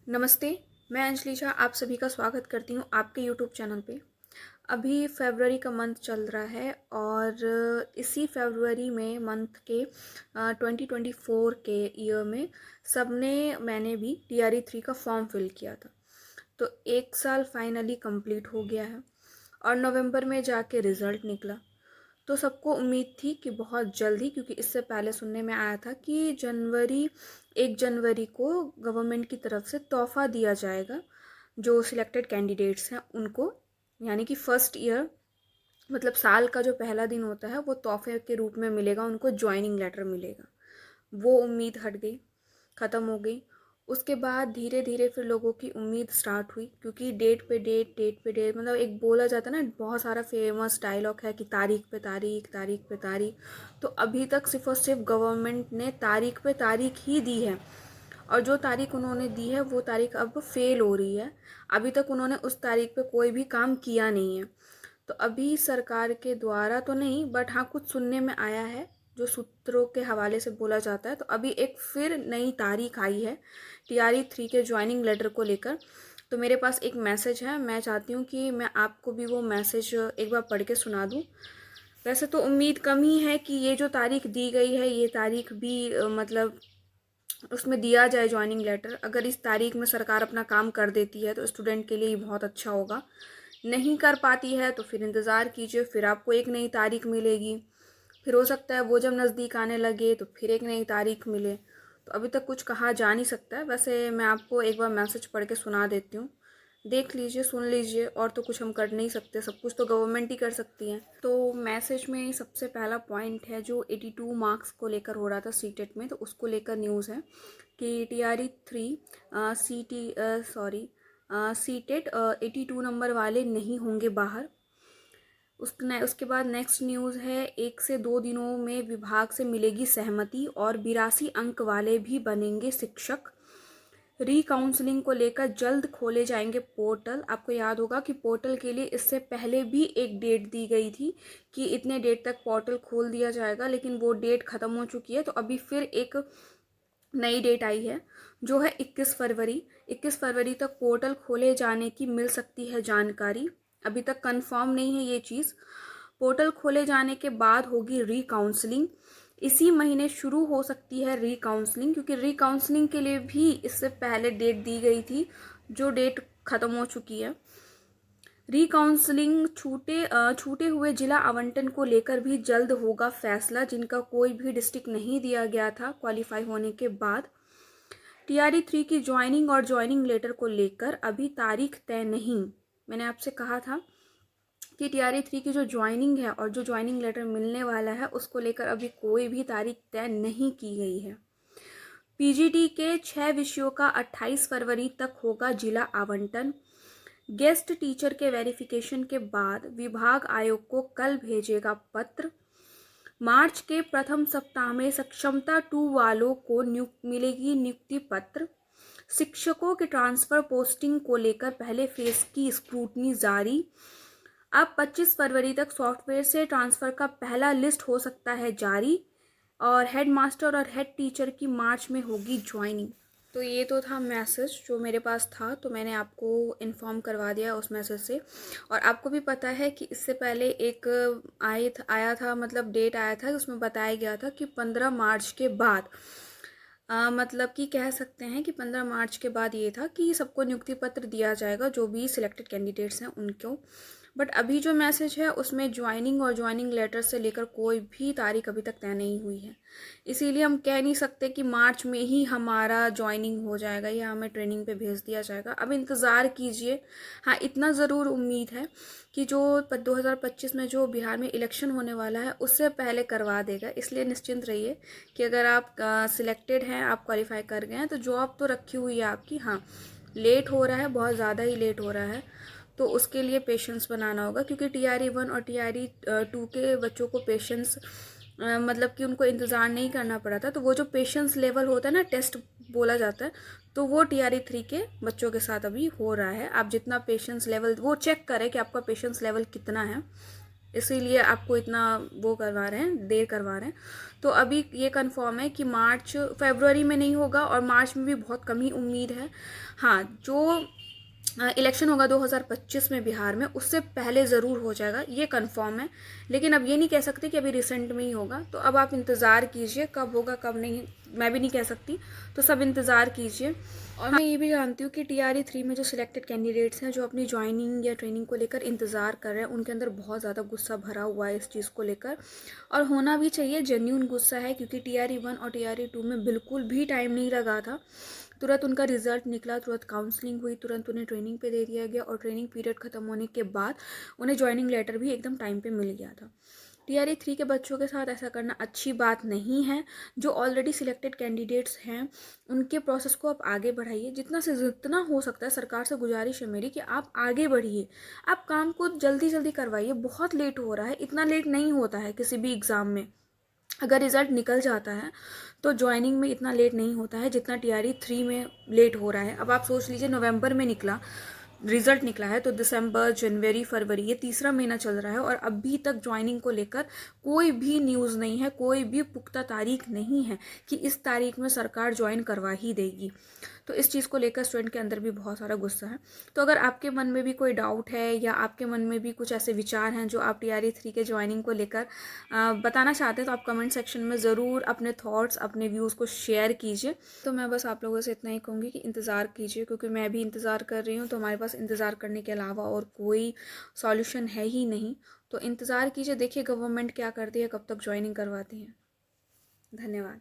नमस्ते, मैं अंजलि झा आप सभी का स्वागत करती हूँ आपके यूट्यूब चैनल पे। अभी फरवरी का मंथ चल रहा है और इसी फरवरी में मंथ के 2024 के ईयर में मैंने भी TRE 3 का फॉर्म फिल किया था। तो 1 साल फाइनली कंप्लीट हो गया है और नवंबर में जाके रिज़ल्ट निकला। तो सबको उम्मीद थी कि बहुत जल्दी, क्योंकि इससे पहले सुनने में आया था कि 1 जनवरी को गवर्नमेंट की तरफ से तोहफा दिया जाएगा जो सिलेक्टेड कैंडिडेट्स हैं उनको, यानी कि फर्स्ट ईयर मतलब साल का जो पहला दिन होता है वो तोहफे के रूप में मिलेगा, उनको ज्वाइनिंग लेटर मिलेगा। वो उम्मीद हट गई, ख़त्म हो गई। उसके बाद धीरे धीरे फिर लोगों की उम्मीद स्टार्ट हुई, क्योंकि डेट पे डेट मतलब एक बोला जाता है ना, बहुत सारा फेमस डायलॉग है कि तारीख पे तारीख, तारीख पे तारीख। तो अभी तक सिर्फ और सिर्फ गवर्नमेंट ने तारीख पे तारीख ही दी है, और जो तारीख उन्होंने दी है वो तारीख अब फेल हो रही है। अभी तक उन्होंने उस तारीख पे कोई भी काम किया नहीं है। तो अभी सरकार के द्वारा तो नहीं, बट हाँ कुछ सुनने में आया है जो सूत्रों के हवाले से बोला जाता है। तो अभी एक फिर नई तारीख आई है TRE 3 के ज्वाइनिंग लेटर को लेकर। तो मेरे पास एक मैसेज है, मैं चाहती हूँ कि मैं आपको भी वो मैसेज एक बार पढ़ के सुना दूँ। वैसे तो उम्मीद कम ही है कि ये जो तारीख दी गई है ये तारीख भी मतलब उसमें दिया जाए ज्वाइनिंग लेटर। अगर इस तारीख में सरकार अपना काम कर देती है तो स्टूडेंट के लिए ही बहुत अच्छा होगा। नहीं कर पाती है तो फिर इंतज़ार कीजिए, फिर आपको एक नई तारीख मिलेगी। फिर हो सकता है वो जब नज़दीक आने लगे तो फिर एक नई तारीख मिले। तो अभी तक कुछ कहा जा नहीं सकता है। वैसे मैं आपको एक बार मैसेज पढ़ के सुना देती हूँ, देख लीजिए, सुन लीजिए। और तो कुछ हम कर नहीं सकते, सब कुछ तो गवर्नमेंट ही कर सकती है। तो मैसेज में सबसे पहला पॉइंट है जो 82 मार्क्स को लेकर हो रहा था सीटेट में, तो उसको लेकर न्यूज़ है कि TRE 3 सीटेट 82 नंबर वाले नहीं होंगे बाहर। उसके बाद नेक्स्ट न्यूज़ है, 1 से 2 दिनों में विभाग से मिलेगी सहमति और 82 अंक वाले भी बनेंगे शिक्षक। काउंसलिंग को लेकर जल्द खोले जाएंगे पोर्टल। आपको याद होगा कि पोर्टल के लिए इससे पहले भी एक डेट दी गई थी कि इतने डेट तक पोर्टल खोल दिया जाएगा, लेकिन वो डेट ख़त्म हो चुकी है। तो अभी फिर एक नई डेट आई है जो है 21 फरवरी। 21 फरवरी तक पोर्टल खोले जाने की मिल सकती है जानकारी। अभी तक कंफर्म नहीं है ये चीज़। पोर्टल खोले जाने के बाद होगी काउंसलिंग। इसी महीने शुरू हो सकती है काउंसलिंग, क्योंकि काउंसलिंग के लिए भी इससे पहले डेट दी गई थी जो डेट ख़त्म हो चुकी है। काउंसलिंग छूटे हुए जिला आवंटन को लेकर भी जल्द होगा फैसला, जिनका कोई भी डिस्ट्रिक्ट नहीं दिया गया था क्वालिफाई होने के बाद। TRE 3 की ज्वाइनिंग और ज्वाइनिंग लेटर को लेकर अभी तारीख तय नहीं। मैंने आपसे कहा था कि TRE 3 की जो ज्वाइनिंग है और जो ज्वाइनिंग लेटर मिलने वाला है उसको लेकर अभी कोई भी तारीख तय नहीं की गई है। PGT के 6 विषयों का 28 फरवरी तक होगा जिला आवंटन। गेस्ट टीचर के वेरिफिकेशन के बाद विभाग आयोग को कल भेजेगा पत्र। मार्च के प्रथम सप्ताह में सक्षमता 2 वालों को मिलेगी नियुक्ति पत्र। शिक्षकों के ट्रांसफर पोस्टिंग को लेकर पहले फेज की स्क्रूटनी जारी। अब 25 फरवरी तक सॉफ्टवेयर से ट्रांसफर का पहला लिस्ट हो सकता है जारी, और हेड मास्टर और हेड टीचर की मार्च में होगी ज्वाइनिंग। तो ये तो था मैसेज जो मेरे पास था, तो मैंने आपको इन्फॉर्म करवा दिया उस मैसेज से। और आपको भी पता है कि इससे पहले एक आया था, मतलब डेट आया था, उसमें बताया गया था कि 15 मार्च के बाद मतलब कि कह सकते हैं कि 15 मार्च के बाद ये था कि सबको नियुक्ति पत्र दिया जाएगा जो भी सिलेक्टेड कैंडिडेट्स हैं उनको। बट अभी जो मैसेज है उसमें ज्वाइनिंग और ज्वाइनिंग लेटर से लेकर कोई भी तारीख अभी तक तय नहीं हुई है। इसीलिए हम कह नहीं सकते कि मार्च में ही हमारा ज्वाइनिंग हो जाएगा या हमें ट्रेनिंग पे भेज दिया जाएगा। अब इंतज़ार कीजिए। हाँ, इतना ज़रूर उम्मीद है कि जो 2025 में जो बिहार में इलेक्शन होने वाला है उससे पहले करवा देगा। इसलिए निश्चिंत रहिए कि अगर आप सिलेक्टेड हैं, आप क्वालिफाई कर गए हैं, तो जॉब तो रखी हुई है आपकी। हाँ, लेट हो रहा है, बहुत ज़्यादा ही लेट हो रहा है, तो उसके लिए पेशेंस बनाना होगा, क्योंकि TRE 1 और TRE 2 के बच्चों को पेशेंस मतलब कि उनको इंतज़ार नहीं करना पड़ा था। तो वो जो पेशेंस लेवल होता है ना, टेस्ट बोला जाता है, तो वो TRE 3 के बच्चों के साथ अभी हो रहा है। आप जितना पेशेंस लेवल वो चेक करें कि आपका पेशेंस लेवल कितना है, इसीलिए आपको इतना वो करवा रहे हैं, देर करवा रहे हैं। तो अभी ये कंफर्म है कि फरवरी में नहीं होगा और मार्च में भी बहुत कम ही उम्मीद है। हाँ, जो इलेक्शन होगा 2025 में बिहार में, उससे पहले ज़रूर हो जाएगा, ये कंफर्म है। लेकिन अब ये नहीं कह सकते कि अभी रिसेंट में ही होगा, तो अब आप इंतज़ार कीजिए, कब होगा कब नहीं मैं भी नहीं कह सकती, तो सब इंतज़ार कीजिए। और मैं ये भी जानती हूँ कि TRE 3 में जो सिलेक्टेड कैंडिडेट्स हैं, जो अपनी ज्वाइनिंग या ट्रेनिंग को लेकर इंतज़ार कर रहे हैं, उनके अंदर बहुत ज़्यादा गुस्सा भरा हुआ है इस चीज़ को लेकर, और होना भी चाहिए, जेन्यून गुस्सा है, क्योंकि TRE 1 और TRE 2 में बिल्कुल भी टाइम नहीं लगा था। तुरंत उनका रिजल्ट निकला, तुरंत काउंसलिंग हुई, तुरंत उन्हें ट्रेनिंग पे दे दिया गया, और ट्रेनिंग पीरियड ख़त्म होने के बाद उन्हें ज्वाइनिंग लेटर भी एकदम टाइम पे मिल गया था। TRE 3 के बच्चों के साथ ऐसा करना अच्छी बात नहीं है। जो ऑलरेडी सिलेक्टेड कैंडिडेट्स हैं, उनके प्रोसेस को आप आगे बढ़ाइए, जितना हो सकता है। सरकार से गुजारिश है मेरी कि आप आगे बढ़िए, आप काम को जल्दी जल्दी करवाइए। बहुत लेट हो रहा है, इतना लेट नहीं होता है किसी भी एग्ज़ाम में। अगर रिज़ल्ट निकल जाता है तो ज्वाइनिंग में इतना लेट नहीं होता है जितना TRE 3 में लेट हो रहा है। अब आप सोच लीजिए, नवंबर में रिजल्ट निकला है, तो दिसंबर, जनवरी, फरवरी, ये तीसरा महीना चल रहा है, और अभी तक ज्वाइनिंग को लेकर कोई भी न्यूज़ नहीं है, कोई भी पुख्ता तारीख नहीं है कि इस तारीख में सरकार ज्वाइन करवा ही देगी। तो इस चीज़ को लेकर स्टूडेंट के अंदर भी बहुत सारा गुस्सा है। तो अगर आपके मन में भी कोई डाउट है, या आपके मन में भी कुछ ऐसे विचार हैं जो आप TRE 3 के ज्वाइनिंग को लेकर बताना चाहते हैं, तो आप कमेंट सेक्शन में ज़रूर अपने थॉट्स, अपने व्यूज़ को शेयर कीजिए। तो मैं बस आप लोगों से इतना ही कहूँगी कि इंतज़ार कीजिए, क्योंकि मैं भी इंतज़ार कर रही हूँ। तो हमारे पास इंतज़ार करने के अलावा और कोई सॉल्यूशन है ही नहीं। तो इंतज़ार कीजिए, देखिए गवर्नमेंट क्या करती है, कब तक ज्वाइनिंग करवाती है। धन्यवाद।